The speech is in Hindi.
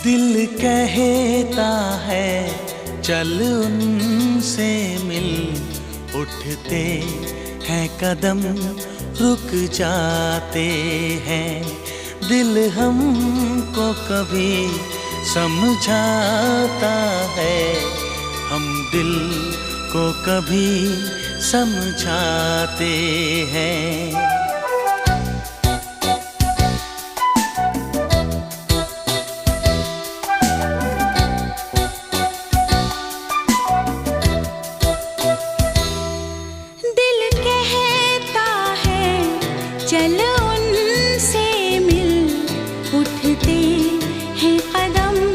दिल कहता है चल उनसे मिल, उठते हैं कदम रुक जाते हैं। दिल हमको कभी समझाता है, हम दिल को कभी समझाते हैं।